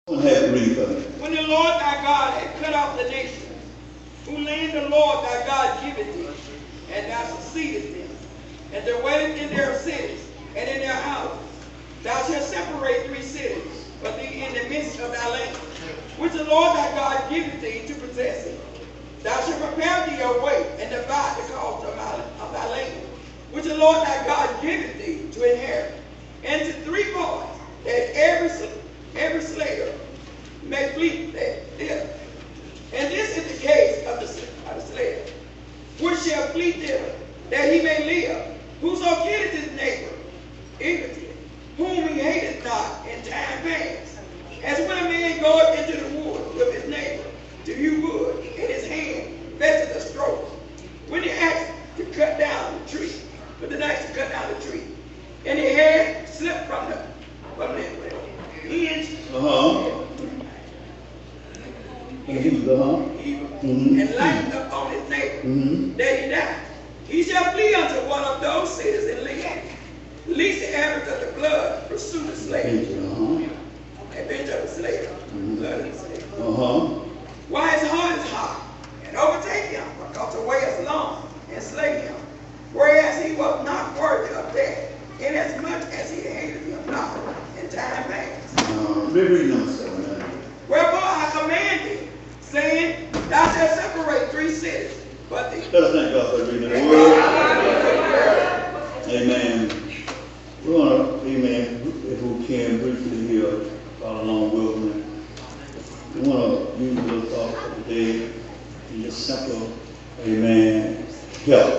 Have to read for me. When the Lord thy God had cut off the nations, whose land the Lord thy God giveth thee, and thou succeedest them, and dwellest in their cities, and in their houses, thou shalt separate 3 cities for thee in the midst of thy land, which the Lord thy God giveth thee to possess it. Thou shalt prepare thee a way, and divide the coast of thy land, which the Lord thy God giveth thee to inherit, into 3 parts, that every slayer may flee thither. And this is the case of the slayer, which shall flee thither, that he may live. Whoso killeth his neighbor, enmity, whom he hateth not in time past. As when a man goeth into the wood with his neighbor to hew wood, and his hand fetcheth a stroke, when he asked to cut down the tree, and his hand slipped from the hinge, and lightened upon his neighbor, that he died. He shall flee unto one of those cities and live, lest the average of the blood pursue the slave. Adventure of the slave, blood of the slave. While his heart is hot, and overtake him, because the way is long, and slay him, whereas he was not worthy of death, inasmuch as he hated him not in time past. Wherefore I command thee, saying, thou shalt separate 3 cities, but thee. Let us thank God for reading the word. Amen. We want to, amen, if we can briefly here, follow along with me. We want to use a little thought for today in just simple, amen, help.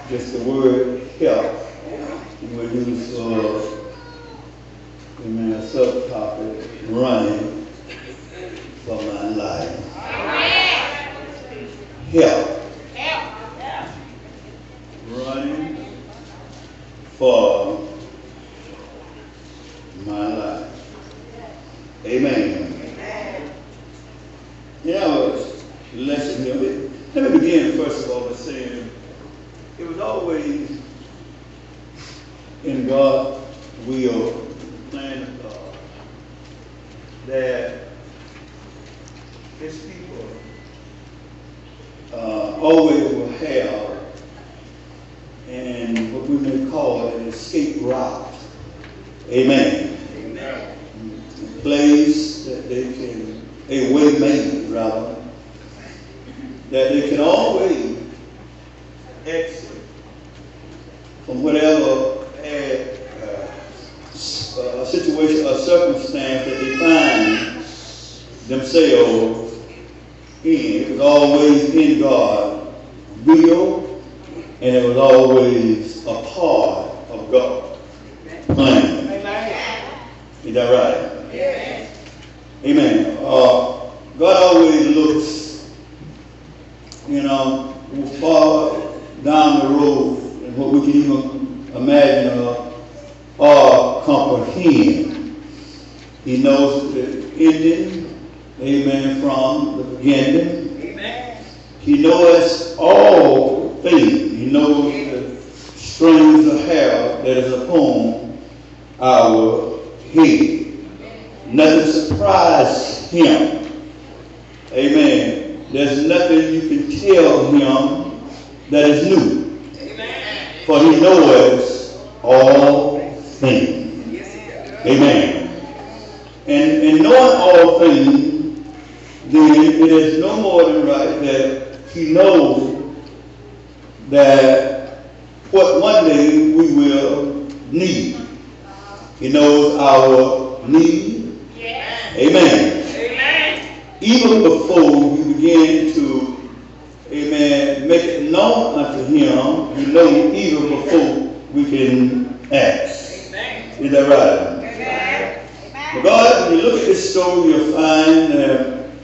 Just the word help. And we'll use, amen, a subtopic, running for my life. Help. Running for my life. Amen. Lesson here. Let me begin first of all by saying it was always in God's will, plan of God, that His people always will have and what we may call an escape route. Amen. Amen. A place that they can, a way made rather, that they can always exit from whatever situation or circumstance that they find themselves in. It was always in God's will, and it was always a part of God's plan. Is that right? Yes. Amen. God always looks, far down the road and what we can even imagine or comprehend. He knows the ending, amen, from the beginning. Amen. He knows all things. He knows the strings of hair that is upon our head. Nothing surprises him. Amen. There's nothing you can tell him that is new. Amen. For he knows all things. Yes, he does. Amen. And knowing all things, then it is no more than right that he knows that what one day we will need. He knows our need. Yes. Amen. Amen. Even before you begin to, amen, make it known unto him, you know even before we can ask. Amen. Is that right? Amen. But God, when you look at this story, you'll find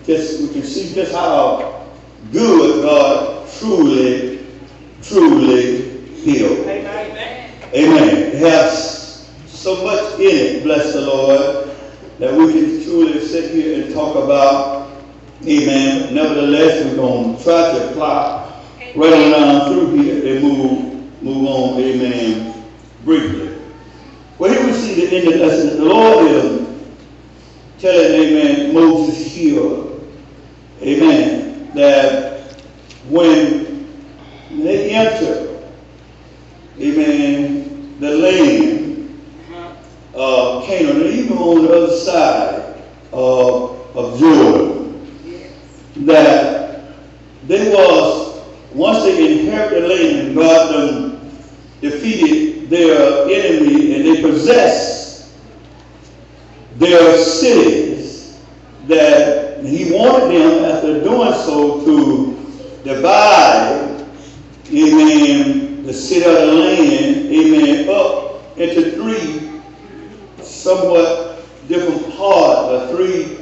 we can see just how good God truly is. Amen. Amen. It has so much in it, bless the Lord, that we can truly sit here and talk about. Amen. Nevertheless, we're going to try to apply right around through here and move on. Amen. Briefly. Well, here we see the end of the lesson. The Lord is telling, amen, Moses here, amen, that when they enter, amen, the land of Canaan, and even on the other side of Jordan, that they was, once they inherit the land, God done defeated their enemy and they possessed their cities, that he wanted them, after doing so, to divide, amen, the city of the land, amen, up into three somewhat different parts, or three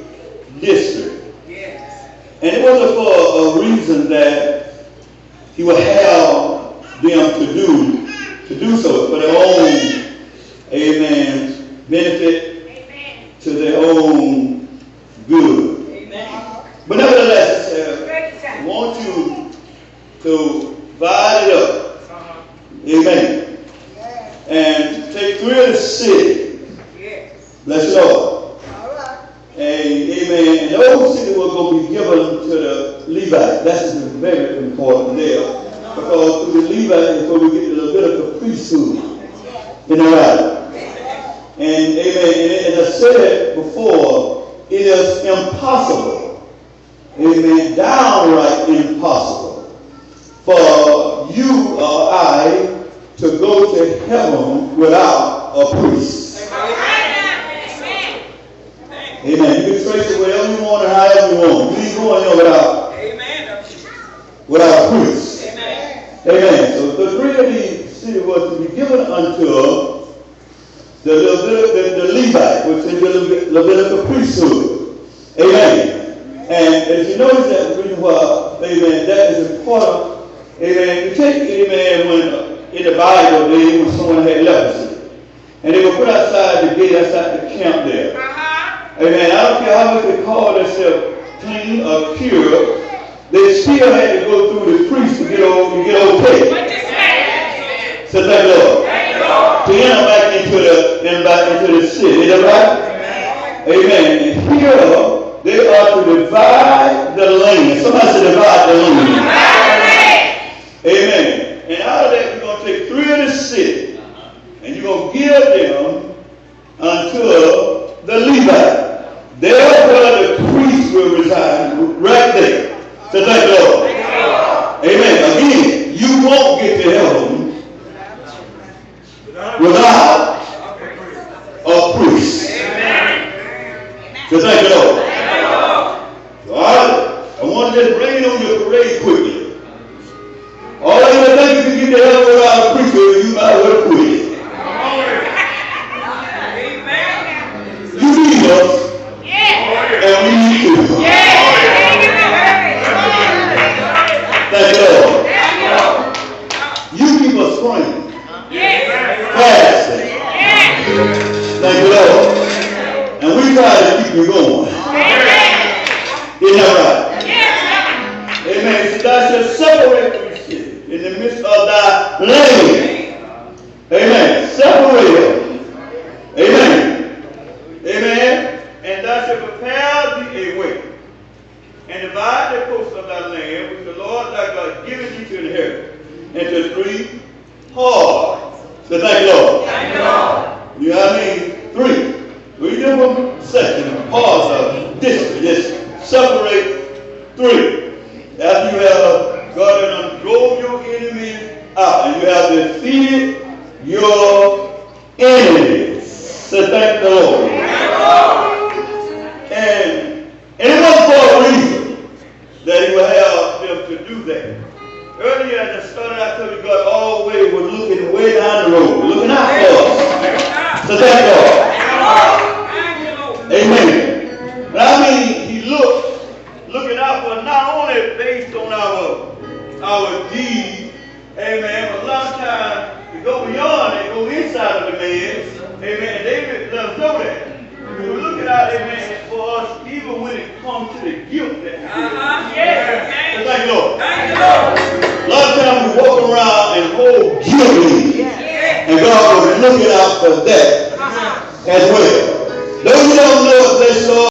districts. Yes. And it wasn't for a reason that he would have them to do so, for their own, amen, benefit, amen, to their own good. Amen. But nevertheless, I want you to divide it up, amen, and take 3 of the cities. Bless the Lord. All right. And amen. And those cities were going to be given to the Levites. That's very important there. Because through the Levites is where we get the Levitical priesthood. You know right? And amen. And as I said before, it is impossible, amen, downright impossible, for you or I to go to heaven without a priest. Amen. You can trace it wherever you want and however you want. You ain't going there without a priest. Amen. Amen. So the 3 of these cities was to be given unto the Levite, which is the Levitical priesthood. Amen. And as you notice that reason why, amen, that is important. Amen. You take, amen, when in the Bible, when someone had leprosy, and they were put outside the gate, outside the camp there. Amen. I don't care how much they call themselves clean or pure, they still had to go through the priest to get okay. So thank the Lord. To enter back into the city. Is that right? Amen. And here they are to divide the land. Somebody said divide the land. Amen. And out of that, we're going to take 3 of the city, and you're going to give them unto the Levite. There where the priest will reside, right there. So thank the Lord. Amen. Again, you won't get to heaven without a priest. So thank the Lord. So I want to just bring it on your parade quickly. All you think you can get to heaven without a priest, you might well quit. You need us. And we need you. Thank you, Lord. You keep us praying. Fasting. Thank you, Lord. And we try to keep you going. Isn't that right? Amen. So thou shalt separate from sin in the midst of thy land. Amen. Separate them. Amen. Amen. And thou shalt prepare thee a way, and divide the coast of thy land, which the Lord thy God giveth thee to inherit, into 3 parts. So thank you, Lord. Thank you, Lord. You know what I mean? 3. We different sections, parts of district. Just separate 3. After you have God and drove your enemy out, and you have defeated your enemies. So thank the Lord. And it wasn't for a reason that he would have them to do that. Earlier, as I started out, I told you God always was looking way down the road, looking out for us. So thank God. Amen. And I mean, he looking out for us not only based on our deeds, amen, but a lot of times we go beyond and go inside of the man. Amen. David let us know that. We were looking out, amen, for us, even when it comes to the guilt that we feel. Yes. Thank you, Lord. Thank you, Lord. A lot of times we walk around and hold guilty. And God was looking out for that as well. Though you don't know